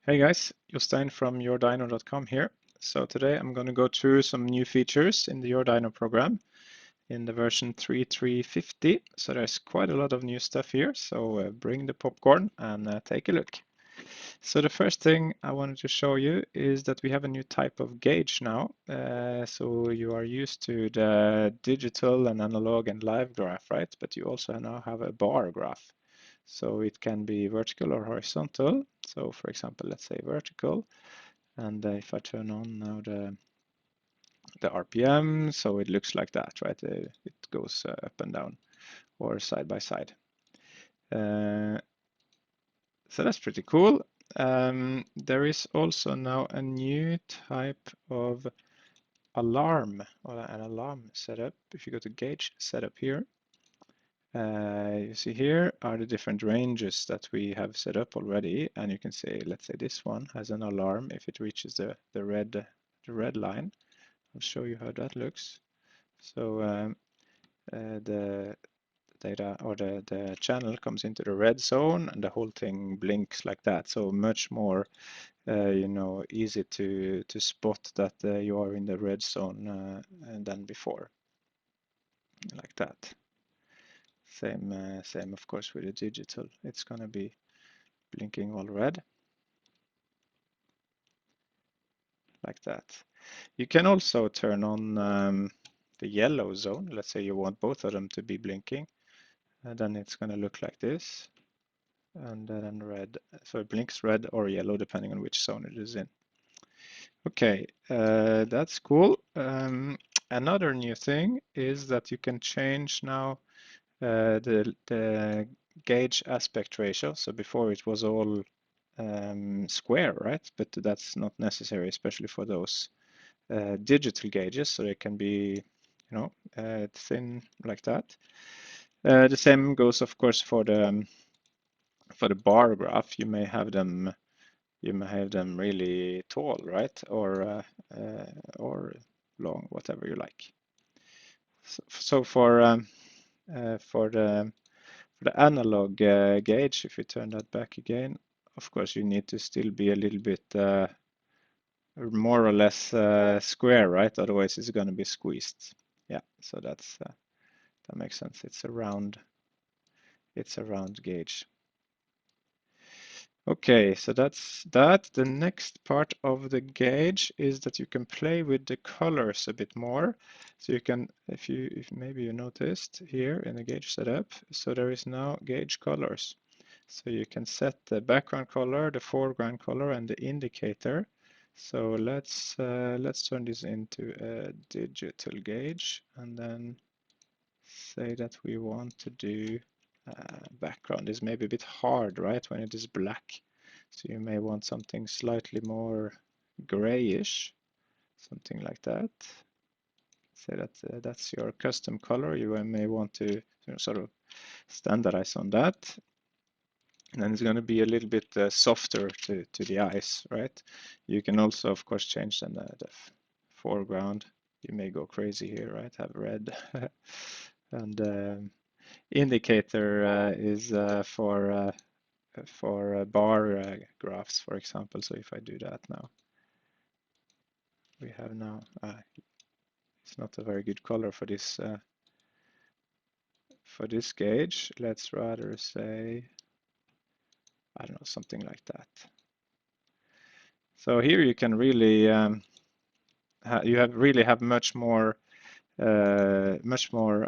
Hey guys, Jostein from YourDyno.com here. So today I'm going to go through some new features in the YourDyno program in the version 3.3.50. So there's quite a lot of new stuff here. So bring the popcorn and take a look. So the first thing I wanted to show you is that we have a new type of gauge now. So you are used to the digital and analog and live graph, right? But you also now have a bar graph. So it can be vertical or horizontal. So for example, let's say vertical. And if I turn on now the RPM, so it looks like that, right? It goes up and down or side by side. So that's pretty cool. There is also now a new type of alarm or an alarm setup. If you go to gauge setup here, you see here are the different ranges that we have set up already, and you can say, let's say this one has an alarm if it reaches the red line. I'll show you how that looks. So the data or the channel comes into the red zone, and the whole thing blinks like that. So much more, easy to spot that you are in the red zone than before, like that. Same of course with the digital. It's gonna be blinking all red like that. You can also turn on the yellow zone. Let's say you want both of them to be blinking, and then it's going to look like this, and then red. So it blinks red or yellow depending on which zone it is in. Okay, that's cool. Another new thing is that you can change now the gauge aspect ratio. So before it was all square, right? But that's not necessary, especially for those digital gauges. So they can be, thin like that. The same goes, of course, for the bar graph. You may have them really tall, right? Or long, whatever you like. So for the analog gauge, if you turn that back again, of course you need to still be a little bit more or less square, right? Otherwise it's going to be squeezed. Yeah, so that makes sense. It's a round gauge. Okay, so that's that. The next part of the gauge is that you can play with the colors a bit more. So you can, if maybe you noticed here in the gauge setup, so there is now gauge colors. So you can set the background color, the foreground color, and the indicator. So let's turn this into a digital gauge, and then say that we want to do background is maybe a bit hard, right, when it is black. So you may want something slightly more grayish, something like that. Say that that's your custom color. You may want to sort of standardize on that. And then it's going to be a little bit softer to the eyes, right? You can also, of course, change then the foreground. You may go crazy here, right? Have red. And indicator is for bar graphs, for example. So if I do that now, we have now, it's not a very good color for this gauge. Let's rather say, I don't know, something like that. So here you can really, really have much more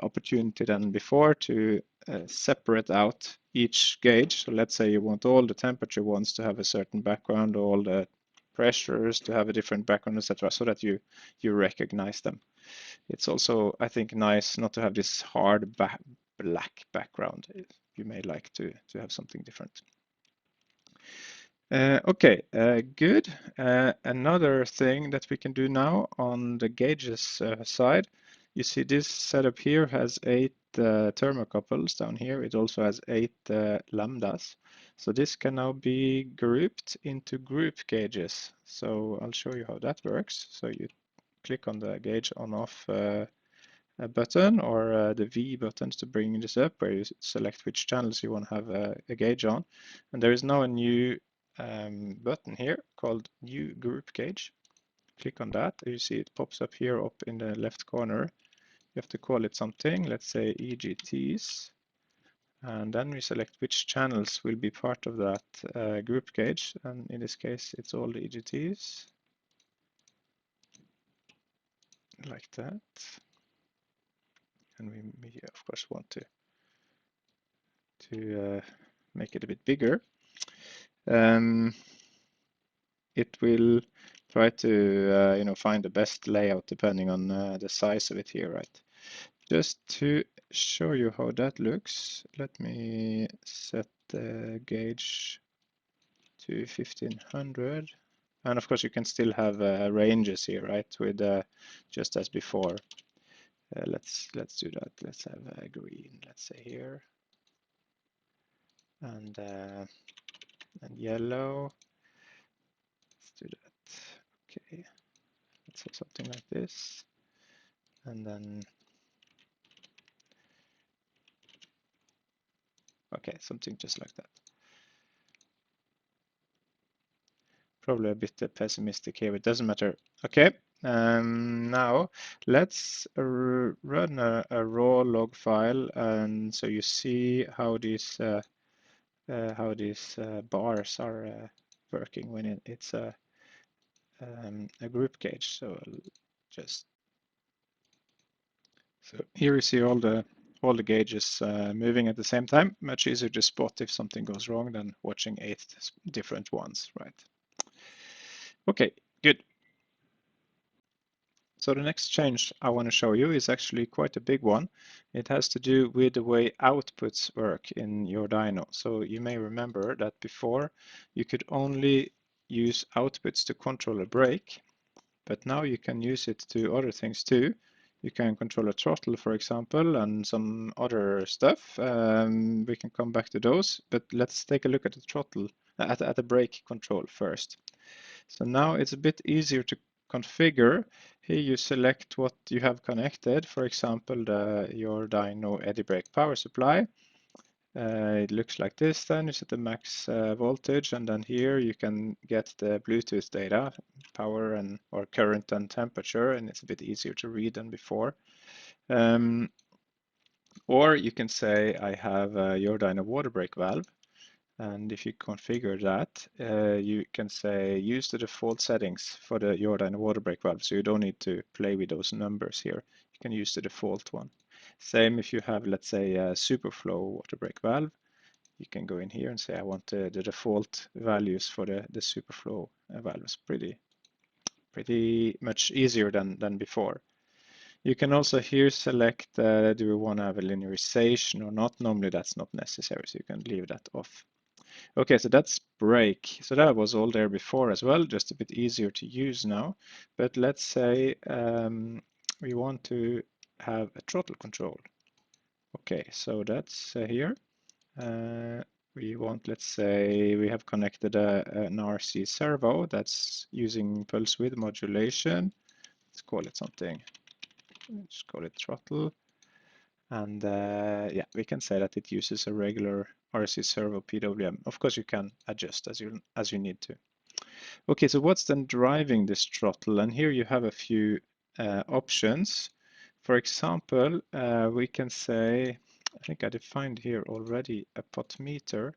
opportunity than before to separate out each gauge. So let's say you want all the temperature ones to have a certain background, all the pressures to have a different background, etc., so that you recognize them. It's also, I think, nice not to have this hard black background. You may like to have something different. Okay, good. Another thing that we can do now on the gauges side, you see this setup here has 8 thermocouples down here. It also has 8 lambdas. So this can now be grouped into group gauges. So I'll show you how that works. So you click on the gauge on/off button or the V buttons to bring this up, where you select which channels you want to have a gauge on. And there is now a new button here called New Group Gauge. Click on that. You see it pops up here up in the left corner. You have to call it something, let's say EGTs. And then we select which channels will be part of that group gauge. And in this case, it's all the EGTs. Like that. And we of course want to make it a bit bigger. It will try to find the best layout depending on the size of it here, right? Just to show you how that looks, let me set the gauge to 1500. And of course you can still have ranges here, right? With just as before. Let's do that. Let's have green, let's say here, and yellow. Let's do that. Okay, let's have something like this, and then okay, something just like that. Probably a bit pessimistic here, but it doesn't matter. Okay, now let's run a raw log file, and so you see how these bars are working when it's a group gauge. So here you see all the gauges moving at the same time. Much easier to spot if something goes wrong than watching 8 different ones, right? Okay, good. So the next change I want to show you is actually quite a big one. It has to do with the way outputs work in YourDyno. So you may remember that before you could only use outputs to control a brake, but now you can use it to other things too. You can control a throttle, for example, and some other stuff. We can come back to those, but let's take a look at the throttle, at the brake control first. So now it's a bit easier to configure. Here you select what you have connected, for example, your dyno eddy brake power supply. It looks like this then. You set the max voltage, and then here you can get the Bluetooth data, power and or current and temperature, and it's a bit easier to read than before. Or you can say I have a YourDyno water brake valve, and if you configure that, you can say use the default settings for the YourDyno water brake valve, so you don't need to play with those numbers here. You can use the default one. Same if you have, let's say, a superflow water brake valve. You can go in here and say I want the default values for the superflow valves. Pretty much easier than before. You can also here select do we want to have a linearization or not. Normally that's not necessary, so you can leave that off. Okay, so that's brake. So that was all there before as well, just a bit easier to use now. But let's say we want to have a throttle control. Okay, so that's here. We want, let's say, we have connected an RC servo that's using pulse width modulation. Let's call it something. Let's call it throttle. And yeah, we can say that it uses a regular RC servo PWM. Of course, you can adjust as you need to. Okay, so what's then driving this throttle? And here you have a few options. For example, we can say, I think I defined here already a potmeter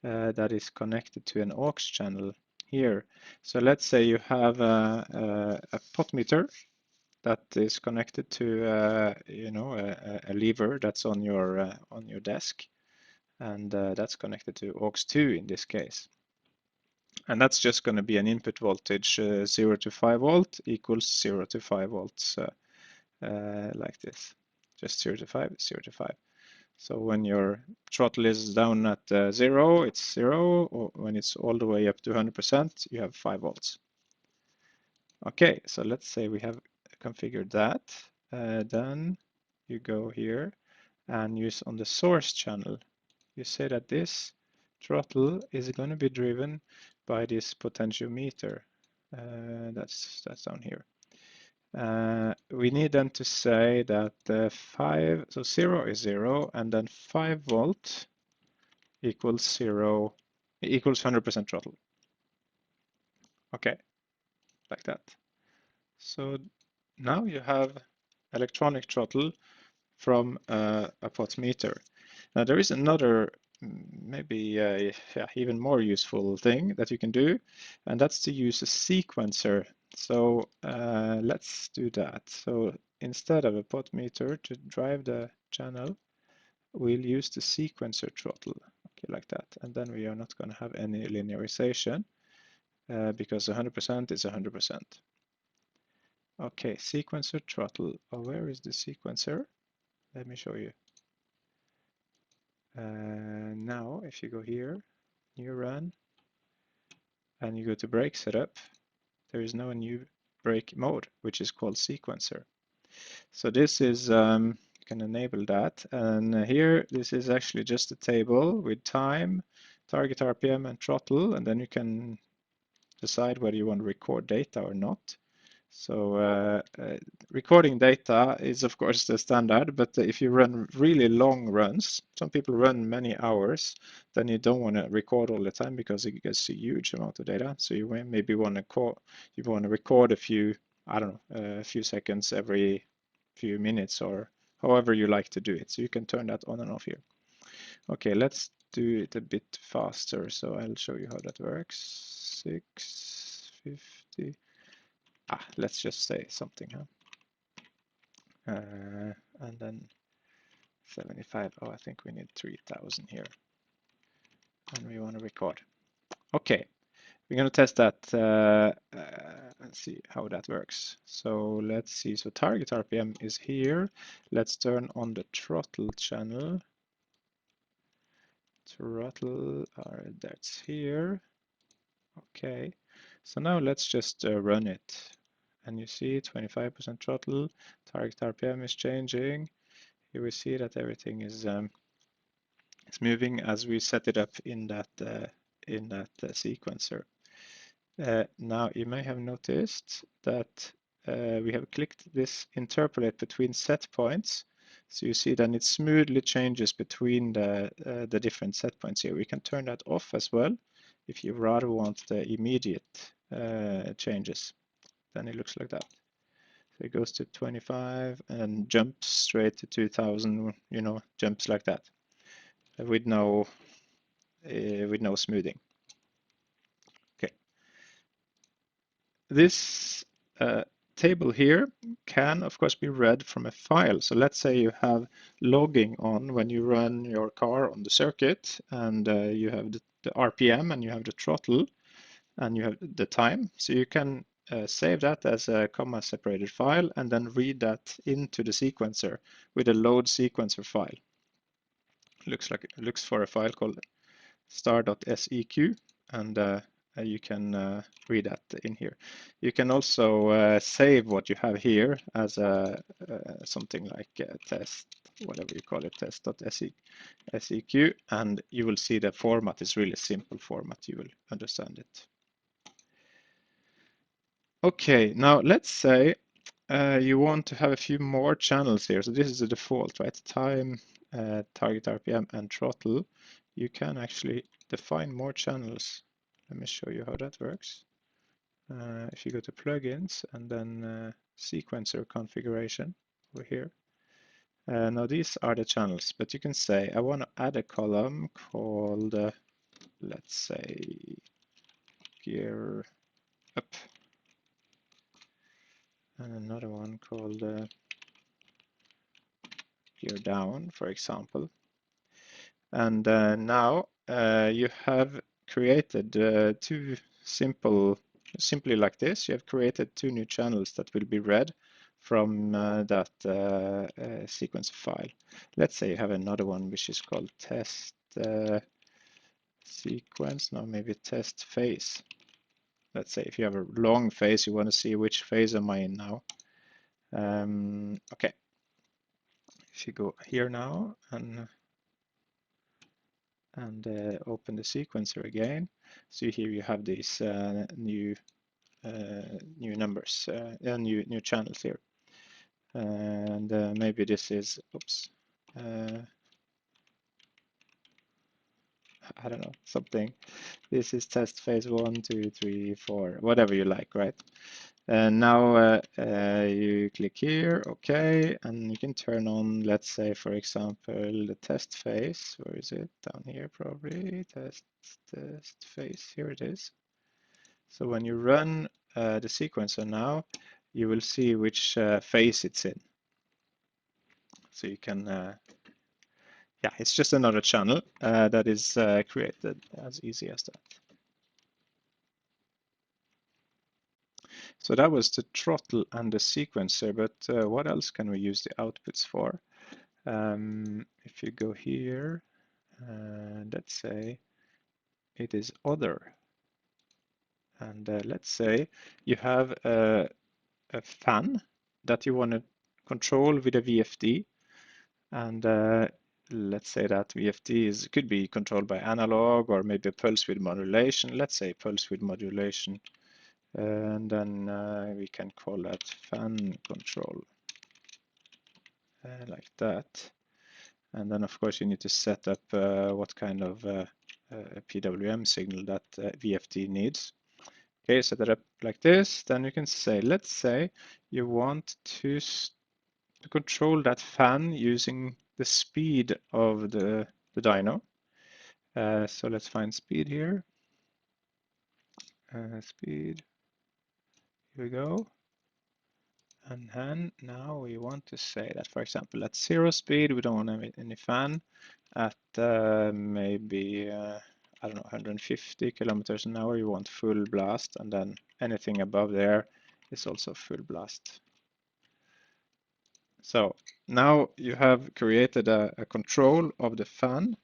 that is connected to an aux channel here. So let's say you have a potmeter that is connected to a lever that's on your desk, and that's connected to aux 2 in this case. And that's just going to be an input voltage 0 to 5 volt equals 0 to 5 volts like this. Just 0 to 5, 0 to 5. So when your throttle is down at 0, it's 0, or when it's all the way up to 100%, you have 5 volts. Okay, so let's say we have configured that. Then you go here and use on the source channel. You say that this throttle is going to be driven by this potentiometer. That's down here. We need then to say that 5, so 0 is 0, and then 5 volt equals 0, equals 100% throttle. Okay, like that. So now you have electronic throttle from a potmeter. Now there is another maybe yeah, even more useful thing that you can do, and that's to use a sequencer. So let's do that. So instead of a potmeter to drive the channel, we'll use the sequencer throttle, okay, like that. And then we are not going to have any linearization because 100% is 100%. Okay, sequencer throttle. Oh, where is the sequencer? Let me show you. Now, if you go here, new run, and you go to brake setup, there is now a new brake mode, which is called sequencer. So this is, you can enable that. And here, this is actually just a table with time, target RPM, and throttle. And then you can decide whether you want to record data or not. So recording data is of course the standard, but if you run really long runs, some people run many hours, then you don't want to record all the time because it gets a huge amount of data. So you maybe want to record a few, I don't know, a few seconds every few minutes or however you like to do it. So you can turn that on and off here. Okay, let's do it a bit faster. So I'll show you how that works. 650. Let's just say something, huh? And then 75. Oh, I think we need 3000 here. And we want to record. Okay, we're going to test that and see how that works. So let's see. So target RPM is here. Let's turn on the throttle channel. Throttle, that's here. Okay, so now let's just run it. And you see 25% throttle, target RPM is changing. Here we see that everything is moving as we set it up in that sequencer. Now you may have noticed that we have clicked this interpolate between set points. So you see then it smoothly changes between the different set points here. We can turn that off as well if you rather want the immediate changes. Then it looks like that. So it goes to 25 and jumps straight to 2000, you know, jumps like that with no smoothing. Okay. This table here can, of course, be read from a file. So let's say you have logging on when you run your car on the circuit, and you have the RPM, and you have the throttle, and you have the time. So you can save that as a comma-separated file, and then read that into the sequencer with a load sequencer file. Looks for a file called star.seq, and you can read that in here. You can also save what you have here as something like test, whatever you call it, test.seq, and you will see the format is really simple format. You will understand it. Okay, now let's say you want to have a few more channels here. So this is the default, right? Time, target RPM, and throttle. You can actually define more channels. Let me show you how that works. If you go to plugins and then sequencer configuration over here. Now these are the channels, but you can say I want to add a column called, let's say, gear up, and another one called gear down, for example. And now you have created simply like this, you have created two new channels that will be read from that sequence file. Let's say you have another one which is called test sequence, now maybe test phase. Let's say if you have a long phase, you want to see which phase am I in now. Okay, if you go here now and open the sequencer again. So here you have these new numbers, new channels here, and maybe this is, oops, I don't know, something. This is test phase 1, 2, 3, 4, whatever you like, right? And now you click here, OK, and you can turn on, let's say, for example, the test phase. Where is it? Down here, probably. Test phase. Here it is. So when you run the sequencer now, you will see which phase it's in. So you can, yeah, it's just another channel that is created as easy as that. So that was the throttle and the sequencer, but what else can we use the outputs for? If you go here, let's say it is other. And let's say you have a fan that you want to control with a VFD. And let's say that VFD could be controlled by analog or maybe pulse width modulation. Let's say pulse width modulation. And then we can call that fan control like that. And then, of course, you need to set up what kind of PWM signal that VFD needs. Okay, set it up like this. Then you can say, let's say you want to control that fan using the speed of the dyno. So let's find speed here. Speed, here we go. And then now we want to say that, for example, at 0 speed, we don't want any fan. At maybe, I don't know, 150 kilometers an hour, you want full blast. And then anything above there is also full blast. So now you have created a control of the fan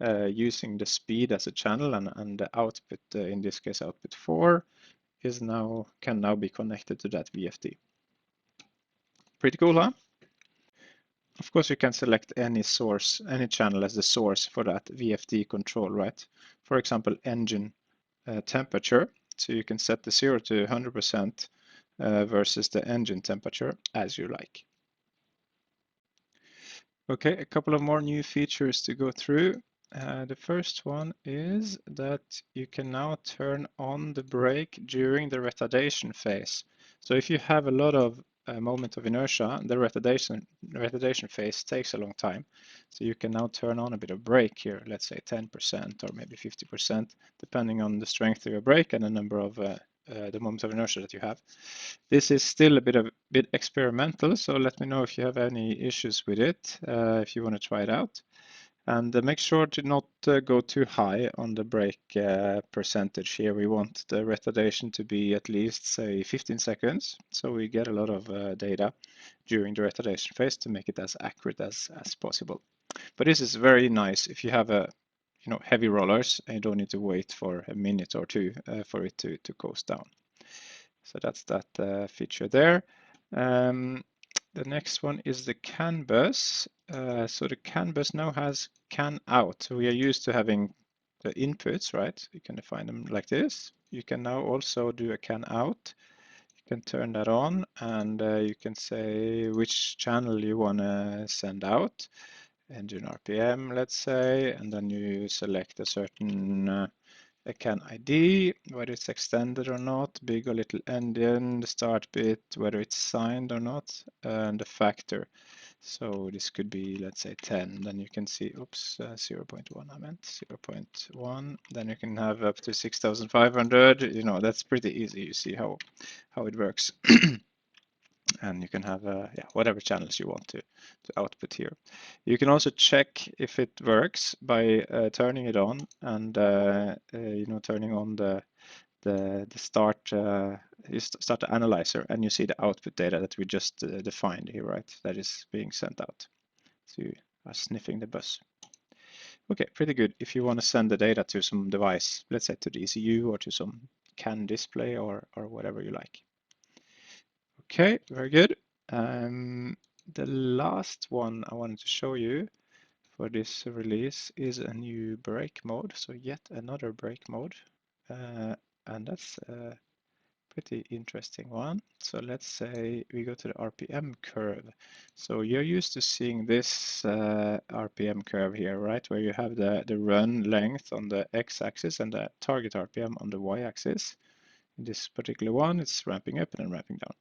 using the speed as a channel, and the output, in this case output 4, can now be connected to that VFD. Pretty cool, huh? Of course, you can select any source, any channel as the source for that VFD control, right? For example, engine temperature. So you can set the 0 to 100% versus the engine temperature as you like. Okay, a couple of more new features to go through. The first one is that you can now turn on the brake during the retardation phase. So if you have a lot of moment of inertia, the retardation phase takes a long time. So you can now turn on a bit of brake here, let's say 10% or maybe 50%, depending on the strength of your brake and the number of the moment of inertia that you have. This is still a bit experimental, so let me know if you have any issues with it, if you want to try it out. And make sure to not go too high on the brake percentage here. We want the retardation to be at least, say, 15 seconds, so we get a lot of data during the retardation phase to make it as accurate as possible. But this is very nice if you have heavy rollers and you don't need to wait for a minute or two for it to coast down. So that's that feature there. The next one is the CAN bus. So the CAN bus now has CAN out. So we are used to having the inputs, right? You can define them like this. You can now also do a CAN out. You can turn that on, and you can say which channel you want to send out. Engine RPM, let's say, and then you select a certain a CAN ID, whether it's extended or not, big or little endian, the start bit, whether it's signed or not, and the factor. So this could be, let's say 10, then you can see, oops, 0.1, I meant 0.1, then you can have up to 6,500, that's pretty easy, you see how it works. And you can have whatever channels you want to output here. You can also check if it works by turning it on and turning on the start you start the analyzer, and you see the output data that we just defined here, right? That is being sent out. So you are sniffing the bus. Okay, pretty good. If you want to send the data to some device, let's say to the ECU or to some CAN display or whatever you like. Okay, very good. The last one I wanted to show you for this release is a new brake mode. So yet another brake mode, and that's Pretty interesting one. So let's say we go to the RPM curve. So you're used to seeing this RPM curve here, right? Where you have the run length on the x-axis and the target RPM on the y-axis. In this particular one, it's ramping up and then ramping down.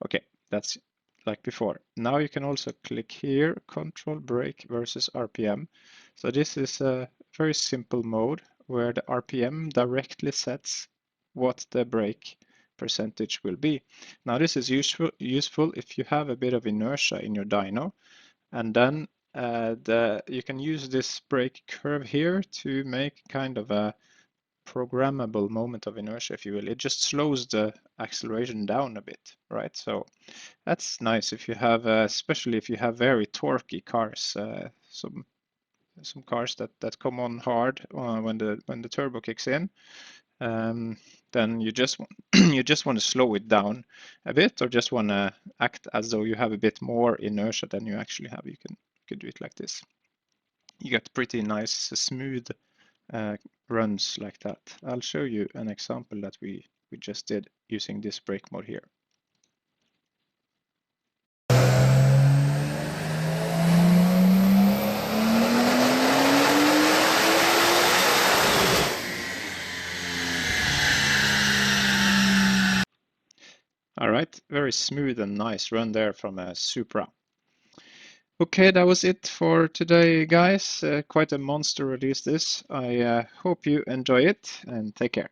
Okay, that's like before. Now you can also click here, control brake versus RPM. So this is a very simple mode where the RPM directly sets what the brake percentage will be. Now this is useful if you have a bit of inertia in your dyno, and then you can use this brake curve here to make kind of a programmable moment of inertia, if you will. It just slows the acceleration down a bit, right? So that's nice if you have, especially if you have very torquey cars, some cars that come on hard when the turbo kicks in. Then you just you just want to slow it down a bit, or just want to act as though you have a bit more inertia than you actually have. You can do it like this. You get pretty nice, smooth runs like that. I'll show you an example that we just did using this brake mode here. All right, very smooth and nice run there from a Supra. Okay, that was it for today, guys. Quite a monster release this. I hope you enjoy it and take care.